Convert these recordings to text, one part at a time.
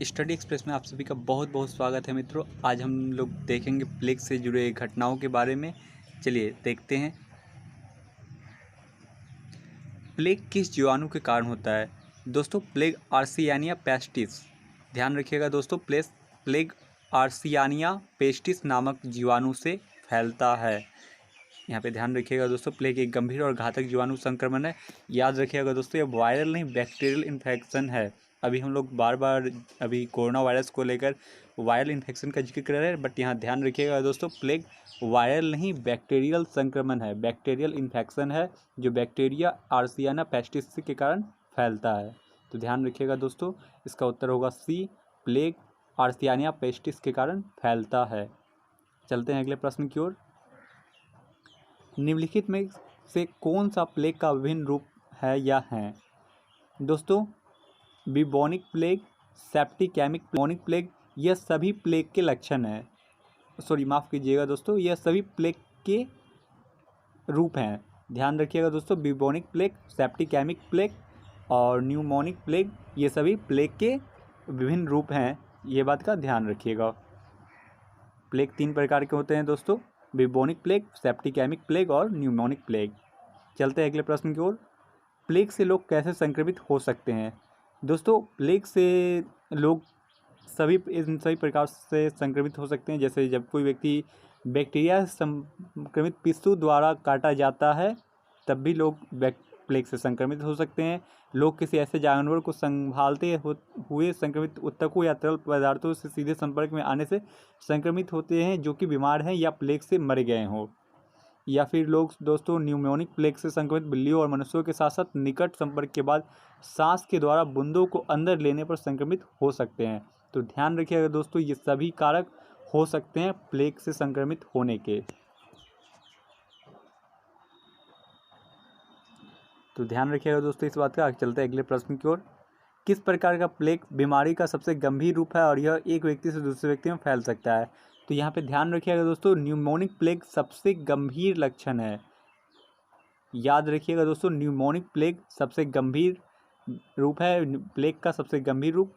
Study express में आप सभी का बहुत बहुत स्वागत है मित्रों। आज हम लोग देखेंगे प्लेग से जुड़े घटनाओं के बारे में। चलिए देखते हैं। प्लेग किस जीवाणु के कारण होता है? दोस्तों, प्लेग आर्सियानिया पेस्टिस। ध्यान रखिएगा दोस्तों, प्लेग आर्सियानिया पेस्टिस नामक जीवाणु से फैलता है। यहाँ पे ध्यान रखिएगा दोस्तों, प्लेग एक गंभीर और घातक जीवाणु संक्रमण है। याद रखिएगा दोस्तों, ये वायरल नहीं बैक्टीरियल इन्फेक्शन है। अभी हम लोग बार बार अभी कोरोना वायरस को लेकर वायरल इन्फेक्शन का जिक्र कर रहे हैं, बट यहाँ ध्यान रखिएगा दोस्तों, प्लेग वायरल नहीं बैक्टीरियल संक्रमण है, बैक्टीरियल इन्फेक्शन है जो बैक्टीरिया आर्सियाना पेस्टिस के कारण फैलता है। तो ध्यान रखिएगा दोस्तों, इसका उत्तर होगा सी, प्लेग आर्सियानिया पेस्टिस के कारण फैलता है। चलते हैं अगले प्रश्न की ओर। निम्नलिखित में से कौन सा प्लेग का विभिन्न रूप है या हैं? दोस्तों, बिबोनिक प्लेग, सेप्टिकेमिक प्लेग, यह सभी प्लेग के लक्षण हैं। माफ़ कीजिएगा दोस्तों, यह सभी प्लेग के रूप हैं। ध्यान रखिएगा दोस्तों, बिबोनिक प्लेग, सेप्टिकेमिक प्लेग और न्यूमोनिक प्लेग, ये सभी प्लेग के विभिन्न रूप हैं। ये बात का ध्यान रखिएगा। प्लेग 3 प्रकार के होते हैं दोस्तों, बिबोनिक प्लेग, सेप्टिकेमिक प्लेग और न्यूमोनिक प्लेग। चलते हैं अगले प्रश्न की ओर। प्लेग से लोग कैसे संक्रमित हो सकते हैं? दोस्तों, प्लेग से लोग इन सभी प्रकार से संक्रमित हो सकते हैं। जैसे जब कोई व्यक्ति बैक्टीरिया से संक्रमित पिस्सू द्वारा काटा जाता है, तब भी लोग प्लेग से संक्रमित हो सकते हैं। लोग किसी ऐसे जानवर को संभालते हुए संक्रमित ऊतकों या तरल पदार्थों से सीधे संपर्क में आने से संक्रमित होते हैं जो कि बीमार हैं या प्लेग से मर गए हों। या फिर लोग दोस्तों न्यूमोनिक प्लेग से संक्रमित बिल्लियों और मनुष्यों के साथ साथ निकट संपर्क के बाद सांस के द्वारा बूंदों को अंदर लेने पर संक्रमित हो सकते हैं। तो ध्यान रखिएगा दोस्तों, ये सभी कारक हो सकते हैं प्लेग से संक्रमित होने के। तो ध्यान रखिएगा दोस्तों इस बात का। आगे चलते हैं अगले प्रश्न की ओर। किस प्रकार का प्लेग बीमारी का सबसे गंभीर रूप है और यह एक व्यक्ति से दूसरे व्यक्ति में फैल सकता है? तो यहाँ पे ध्यान रखिएगा दोस्तों, न्यूमोनिक प्लेग सबसे गंभीर लक्षण है। याद रखिएगा दोस्तों, न्यूमोनिक प्लेग सबसे गंभीर रूप है। प्लेग का सबसे गंभीर रूप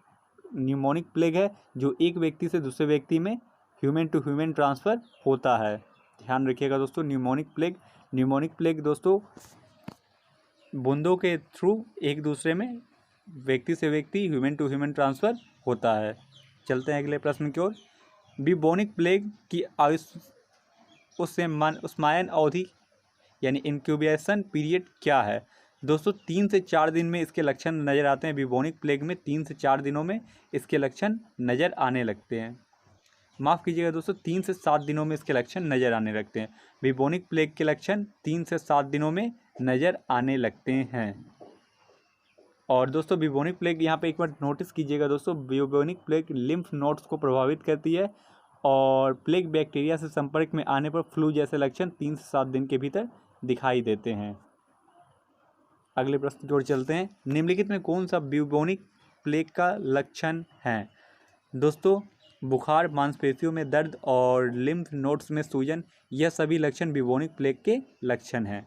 न्यूमोनिक प्लेग है जो एक व्यक्ति से दूसरे व्यक्ति में ह्यूमन टू ह्यूमन ट्रांसफ़र होता है। ध्यान रखिएगा दोस्तों, न्यूमोनिक प्लेग दोस्तों बूंदों के थ्रू एक दूसरे में व्यक्ति से व्यक्ति ह्यूमन टू ह्यूमन ट्रांसफ़र होता है। चलते हैं अगले प्रश्न की ओर। बिबोनिक प्लेग की उस्मायन अवधि यानी इंक्यूबेशन पीरियड क्या है? दोस्तों, 3 से 4 दिन में इसके लक्षण नज़र आते हैं। बिबोनिक प्लेग में 3 से 4 दिनों में इसके लक्षण नज़र आने लगते हैं। माफ़ कीजिएगा दोस्तों, 3 से 7 दिनों में इसके लक्षण नज़र आने लगते हैं। बिबोनिक प्लेग के लक्षण 3 से 7 दिनों में नज़र आने लगते हैं। और दोस्तों, बिबोनिक प्लेग यहाँ पे एक बार नोटिस कीजिएगा दोस्तों, बिबोनिक प्लेग लिम्फ नोड्स को प्रभावित करती है और प्लेग बैक्टीरिया से संपर्क में आने पर फ्लू जैसे लक्षण 3 से 7 दिन के भीतर दिखाई देते हैं। अगले प्रश्न की ओर चलते हैं। निम्नलिखित में कौन सा बिबोनिक प्लेग का लक्षण है? दोस्तों, बुखार, मांसपेशियों में दर्द और लिम्फ नोड्स में सूजन, यह सभी लक्षण बिबोनिक प्लेग के लक्षण हैं।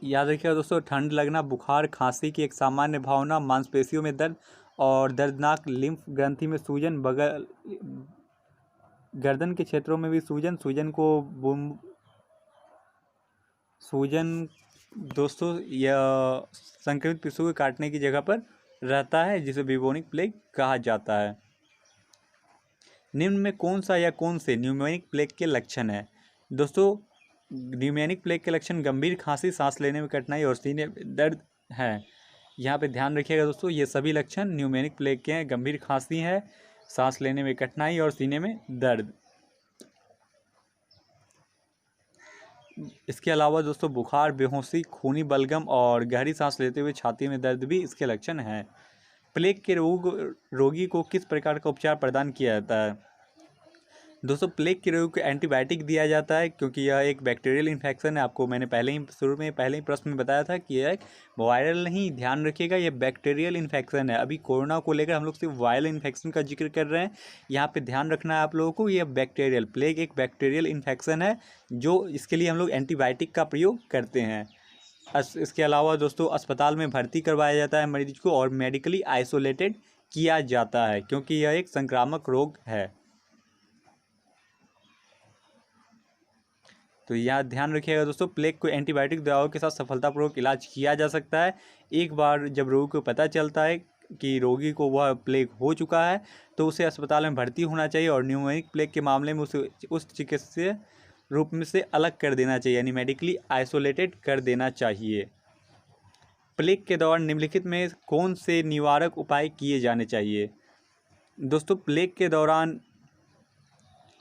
याद रखिएगा दोस्तों, ठंड लगना, बुखार, खांसी की एक सामान्य भावना, मांसपेशियों में दर्द और दर्दनाक लिम्फ ग्रंथि में सूजन, गर्दन के क्षेत्रों में भी सूजन दोस्तों यह संक्रमित पिस्सू के काटने की जगह पर रहता है, जिसे बिबोनिक प्लेग कहा जाता है। निम्न में कौन सा या कौन से न्यूमोनिक प्लेग के लक्षण है? दोस्तों, न्यूमोनिक प्लेग के लक्षण गंभीर खांसी, सांस लेने में कठिनाई और सीने में दर्द है। यहाँ पे ध्यान रखिएगा दोस्तों, ये सभी लक्षण न्यूमोनिक प्लेग के हैं। गंभीर खांसी है, सांस लेने में कठिनाई और सीने में दर्द। इसके अलावा दोस्तों, बुखार, बेहोशी, खूनी बलगम और गहरी सांस लेते हुए छाती में दर्द भी इसके लक्षण हैं। प्लेग के रोगी को किस प्रकार का उपचार प्रदान किया जाता है? दोस्तों, प्लेग के रोगी को एंटीबायोटिक दिया जाता है क्योंकि यह एक बैक्टीरियल इन्फेक्शन है। आपको मैंने पहले ही प्रश्न में बताया था कि यह एक वायरल नहीं, ध्यान रखिएगा, यह बैक्टीरियल इन्फेक्शन है। अभी कोरोना को लेकर हम लोग सिर्फ वायरल इन्फेक्शन का जिक्र कर रहे हैं। यहाँ पे ध्यान रखना है आप लोगों को, यह प्लेग एक बैक्टीरियल इन्फेक्शन है जो इसके लिए हम लोग एंटीबायोटिक का प्रयोग करते हैं। इसके अलावा दोस्तों अस्पताल में भर्ती करवाया जाता है मरीज को और मेडिकली आइसोलेटेड किया जाता है, क्योंकि यह एक संक्रामक रोग है। तो यह ध्यान रखिएगा दोस्तों, प्लेग को एंटीबायोटिक दवाओं के साथ सफलतापूर्वक इलाज किया जा सकता है। एक बार जब रोगी को पता चलता है कि रोगी को वह प्लेग हो चुका है तो उसे अस्पताल में भर्ती होना चाहिए और न्यूमोनिक प्लेग के मामले में उसे उस चिकित्सीय रूप में से अलग कर देना चाहिए, यानी मेडिकली आइसोलेटेड कर देना चाहिए। प्लेग के दौरान निम्नलिखित में कौन से निवारक उपाय किए जाने चाहिए? दोस्तों प्लेग के दौरान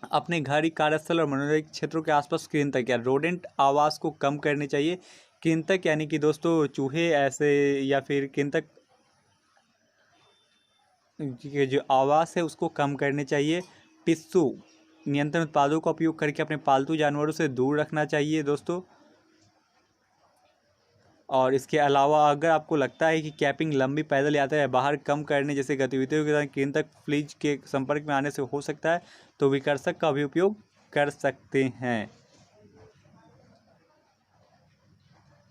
अपने घर, कार्यस्थल और मनोरंजन क्षेत्रों के आसपास कृंतक या रोडेंट आवास को कम करनी चाहिए। कृंतक यानी कि दोस्तों चूहे ऐसे या फिर कृंतक के जो आवास है उसको कम करने चाहिए। पिस्सू नियंत्रण उत्पादों का उपयोग करके अपने पालतू जानवरों से दूर रखना चाहिए दोस्तों। और इसके अलावा अगर आपको लगता है कि कैपिंग लंबी पैदल यात्रा या बाहर कम करने जैसे गतिविधियों के दौरान कृंतक फ्लीज के संपर्क में आने से हो सकता है तो विकर्षक का भी उपयोग कर सकते हैं।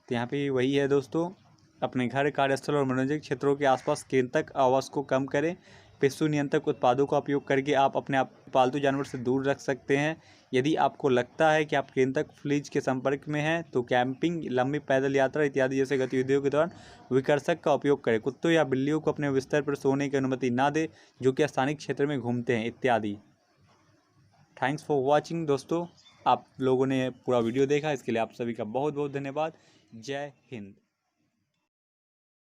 तो यहाँ पे वही है दोस्तों, अपने घर, कार्यस्थल और मनोरंजन क्षेत्रों के आसपास कृंतक आवास को कम करें। पिस्सू नियंत्रक उत्पादों का उपयोग करके आप अपने पालतू जानवर से दूर रख सकते हैं। यदि आपको लगता है कि आप कृंतक फ्लीज के संपर्क में हैं तो कैंपिंग, लंबी पैदल यात्रा इत्यादि जैसे गतिविधियों के दौरान विकर्षक का उपयोग करें। कुत्तों या बिल्लियों को अपने बिस्तर पर सोने की अनुमति ना दें जो कि स्थानिक क्षेत्र में घूमते हैं इत्यादि। थैंक्स फॉर वॉचिंग दोस्तों, आप लोगों ने पूरा वीडियो देखा, इसके लिए आप सभी का बहुत बहुत धन्यवाद। जय हिंद।